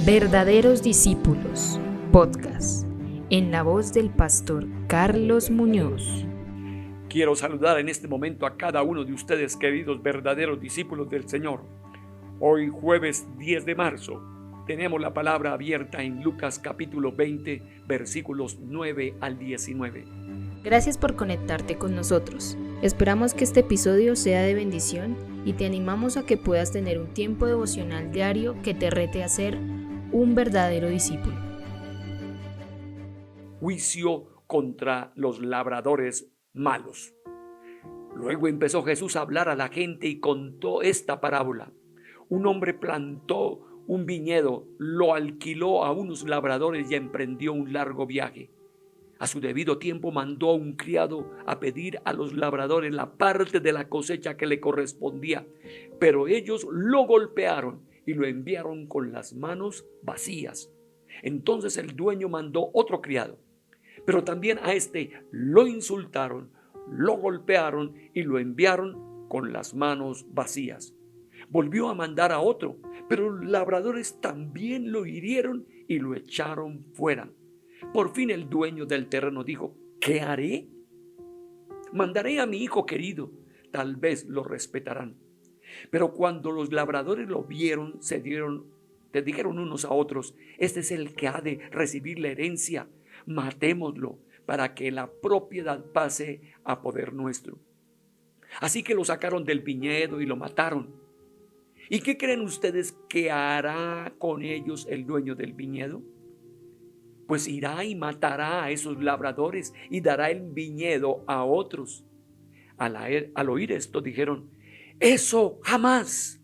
Verdaderos Discípulos, podcast, en la voz del pastor Carlos Muñoz. Quiero saludar en este momento a cada uno de ustedes, queridos verdaderos discípulos del Señor. Hoy, jueves 10 de marzo, tenemos la palabra abierta en Lucas capítulo 20, versículos 9 al 19. Gracias por conectarte con nosotros. Esperamos que este episodio sea de bendición y te animamos a que puedas tener un tiempo devocional diario que te rete a ser un verdadero discípulo. Juicio contra los labradores malos. Luego empezó Jesús a hablar a la gente y contó esta parábola. Un hombre plantó un viñedo, lo alquiló a unos labradores y emprendió un largo viaje. A su debido tiempo mandó a un criado a pedir a los labradores la parte de la cosecha que le correspondía, pero ellos lo golpearon y lo enviaron con las manos vacías. Entonces el dueño mandó otro criado, pero también a este lo insultaron, lo golpearon y lo enviaron con las manos vacías. Volvió a mandar a otro, pero los labradores también lo hirieron y lo echaron fuera. Por fin el dueño del terreno dijo: ¿qué haré? Mandaré a mi hijo querido, tal vez lo respetarán. Pero cuando los labradores lo vieron, se dijeron unos a otros: este es el que ha de recibir la herencia, matémoslo para que la propiedad pase a poder nuestro. Así que lo sacaron del viñedo y lo mataron. ¿Y qué creen ustedes que hará con ellos el dueño del viñedo? Pues irá y matará a esos labradores y dará el viñedo a otros. Al oír esto dijeron: ¡eso jamás!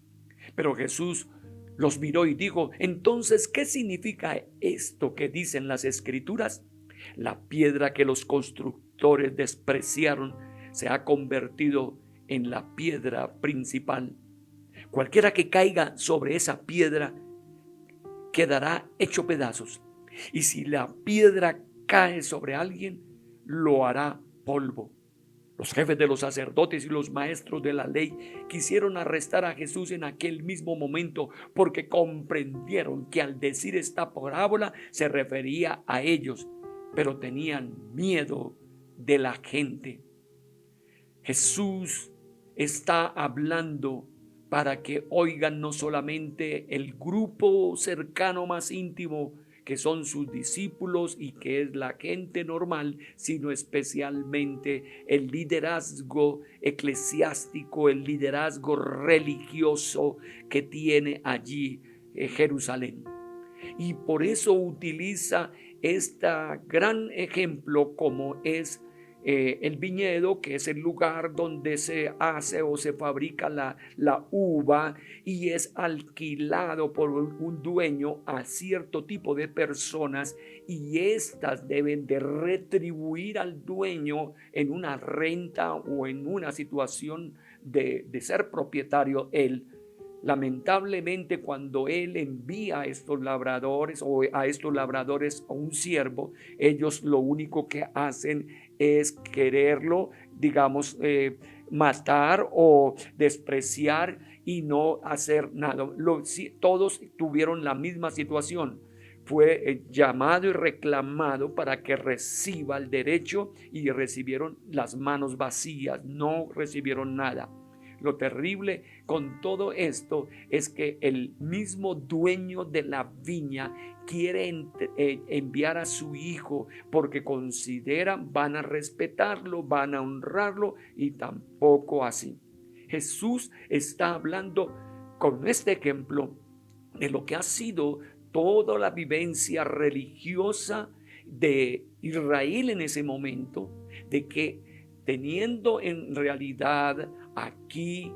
Pero Jesús los miró y dijo: entonces, ¿qué significa esto que dicen las Escrituras? La piedra que los constructores despreciaron se ha convertido en la piedra principal. Cualquiera que caiga sobre esa piedra quedará hecho pedazos. Y si la piedra cae sobre alguien, lo hará polvo. Los jefes de los sacerdotes y los maestros de la ley quisieron arrestar a Jesús en aquel mismo momento, porque comprendieron que al decir esta parábola se refería a ellos, pero tenían miedo de la gente. Jesús está hablando para que oigan no solamente el grupo cercano más íntimo, que son sus discípulos y que es la gente normal, sino especialmente el liderazgo eclesiástico, el liderazgo religioso que tiene allí Jerusalén. Y por eso utiliza este gran ejemplo como es el viñedo, que es el lugar donde se hace o se fabrica la uva, y es alquilado por un dueño a cierto tipo de personas, y éstas deben de retribuir al dueño en una renta o en una situación de ser propietario él. Lamentablemente, cuando él envía a estos labradores a un siervo, ellos lo único que hacen es quererlo, matar o despreciar y no hacer nada. Todos tuvieron la misma situación. Fue llamado y reclamado para que reciba el derecho, y recibieron las manos vacías, no recibieron nada. Lo terrible con todo esto es que el mismo dueño de la viña quiere enviar a su hijo, porque consideran van a respetarlo, van a honrarlo, y tampoco así. Jesús está hablando con este ejemplo de lo que ha sido toda la vivencia religiosa de Israel en ese momento, de que teniendo en realidad aquí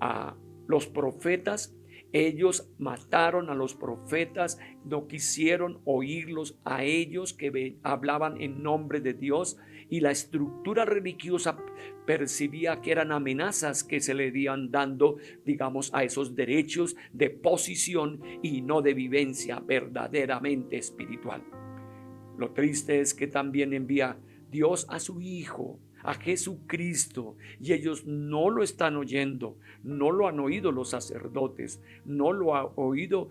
a los profetas, ellos mataron a los profetas, no quisieron oírlos a ellos que hablaban en nombre de Dios, y la estructura religiosa percibía que eran amenazas que se le iban dando, a esos derechos de posición y no de vivencia verdaderamente espiritual. Lo triste es que también envía Dios a su Hijo a Jesucristo, y ellos no lo están oyendo, no lo han oído los sacerdotes, no lo han oído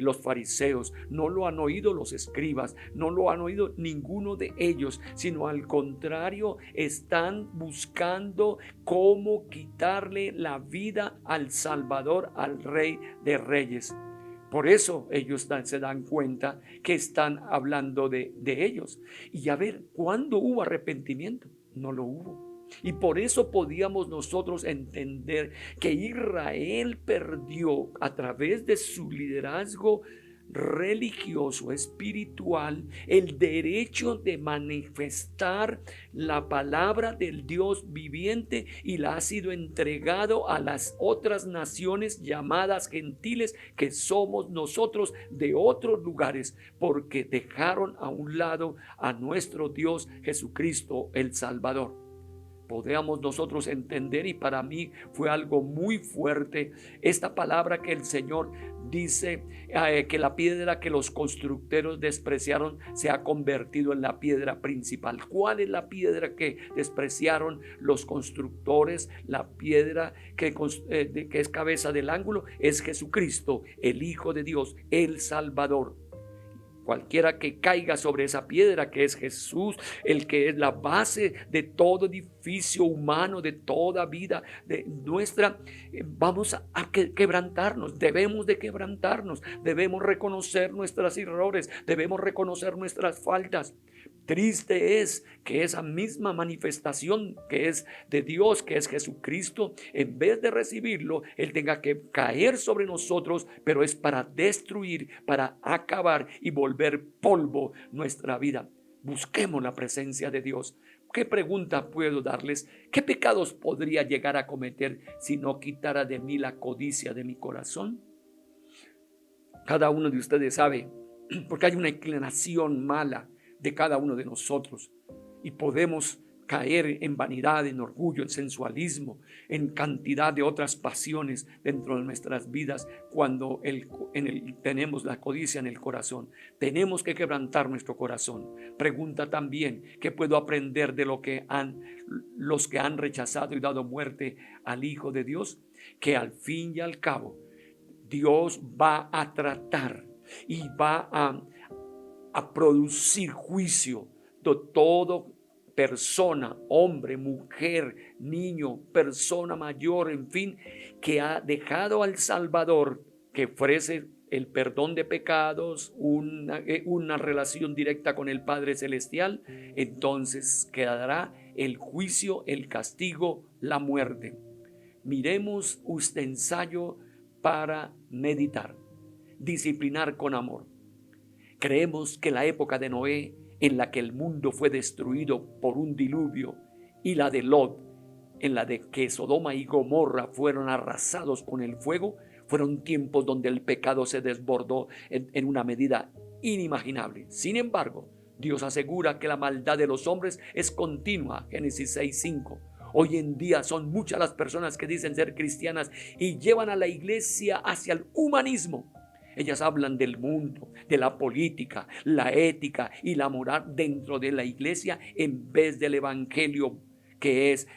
los fariseos, no lo han oído los escribas, no lo han oído ninguno de ellos, sino al contrario, están buscando cómo quitarle la vida al Salvador, al Rey de Reyes. Por eso ellos se dan cuenta que están hablando de ellos. Y a ver, ¿cuándo hubo arrepentimiento? No lo hubo. Y por eso podíamos nosotros entender que Israel perdió a través de su liderazgo religioso, espiritual, el derecho de manifestar la palabra del Dios viviente, y la ha sido entregado a las otras naciones llamadas gentiles, que somos nosotros de otros lugares, porque dejaron a un lado a nuestro Dios Jesucristo el Salvador. Podemos nosotros entender, y para mí fue algo muy fuerte, esta palabra que el Señor dice, que la piedra que los constructores despreciaron se ha convertido en la piedra principal. ¿Cuál es la piedra que despreciaron los constructores? La piedra que es cabeza del ángulo es Jesucristo, el Hijo de Dios, el Salvador. Cualquiera que caiga sobre esa piedra, que es Jesús, el que es la base de todo edificio humano, de toda vida de nuestra, vamos a quebrantarnos. Debemos de quebrantarnos, debemos reconocer nuestros errores, debemos reconocer nuestras faltas. Triste es que esa misma manifestación que es de Dios, que es Jesucristo, en vez de recibirlo, Él tenga que caer sobre nosotros, pero es para destruir, para acabar y volver polvo nuestra vida. Busquemos la presencia de Dios. ¿Qué pregunta puedo darles? ¿Qué pecados podría llegar a cometer si no quitara de mí la codicia de mi corazón? Cada uno de ustedes sabe, porque hay una inclinación mala de cada uno de nosotros, y podemos caer en vanidad, en orgullo, en sensualismo, en cantidad de otras pasiones dentro de nuestras vidas cuando tenemos la codicia en el corazón. Tenemos que quebrantar nuestro corazón. Pregunta también, ¿qué puedo aprender de los que han rechazado y dado muerte al Hijo de Dios? Que al fin y al cabo Dios va a tratar y va a producir juicio de todo persona, hombre, mujer, niño, persona mayor, en fin, que ha dejado al Salvador, que ofrece el perdón de pecados, una relación directa con el Padre Celestial. Entonces quedará el juicio, el castigo, la muerte. Miremos este ensayo para meditar. Disciplinar con amor. Creemos que la época de Noé, en la que el mundo fue destruido por un diluvio, y la de Lot, en la de que Sodoma y Gomorra fueron arrasados con el fuego, fueron tiempos donde el pecado se desbordó en una medida inimaginable. Sin embargo, Dios asegura que la maldad de los hombres es continua. Génesis 6:5. Hoy en día son muchas las personas que dicen ser cristianas y llevan a la iglesia hacia el humanismo. Ellas hablan del mundo, de la política, la ética y la moral dentro de la iglesia, en vez del evangelio, que es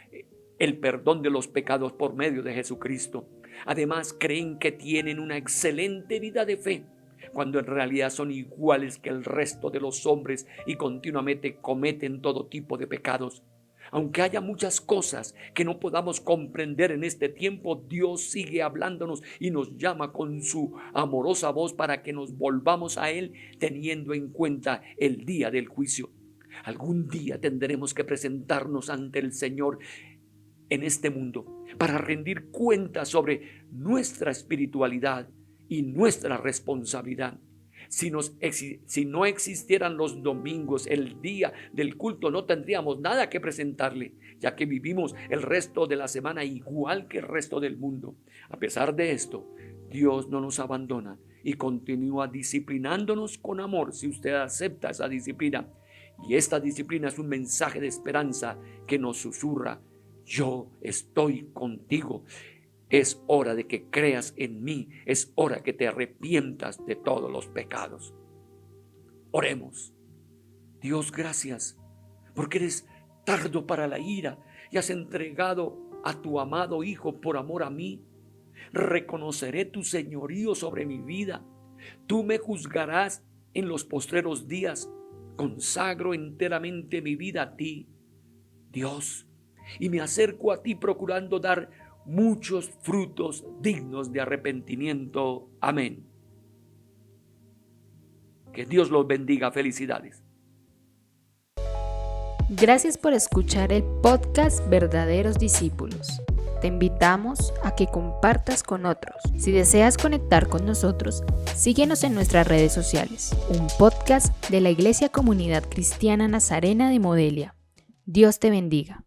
el perdón de los pecados por medio de Jesucristo. Además, creen que tienen una excelente vida de fe, cuando en realidad son iguales que el resto de los hombres y continuamente cometen todo tipo de pecados. Aunque haya muchas cosas que no podamos comprender en este tiempo, Dios sigue hablándonos y nos llama con su amorosa voz para que nos volvamos a Él, teniendo en cuenta el día del juicio. Algún día tendremos que presentarnos ante el Señor en este mundo para rendir cuentas sobre nuestra espiritualidad y nuestra responsabilidad. Si no existieran los domingos, el día del culto, no tendríamos nada que presentarle, ya que vivimos el resto de la semana igual que el resto del mundo. A pesar de esto, Dios no nos abandona y continúa disciplinándonos con amor, si usted acepta esa disciplina. Y esta disciplina es un mensaje de esperanza que nos susurra: yo estoy contigo. Es hora de que creas en mí. Es hora que te arrepientas de todos los pecados. Oremos. Dios, gracias, porque eres tardo para la ira y has entregado a tu amado Hijo por amor a mí. Reconoceré tu señorío sobre mi vida. Tú me juzgarás en los postreros días. Consagro enteramente mi vida a ti, Dios, y me acerco a ti procurando dar muchos frutos dignos de arrepentimiento. Amén. Que Dios los bendiga. Felicidades. Gracias por escuchar el podcast Verdaderos Discípulos. Te invitamos a que compartas con otros. Si deseas conectar con nosotros, síguenos en nuestras redes sociales. Un podcast de la Iglesia Comunidad Cristiana Nazarena de Modelia. Dios te bendiga.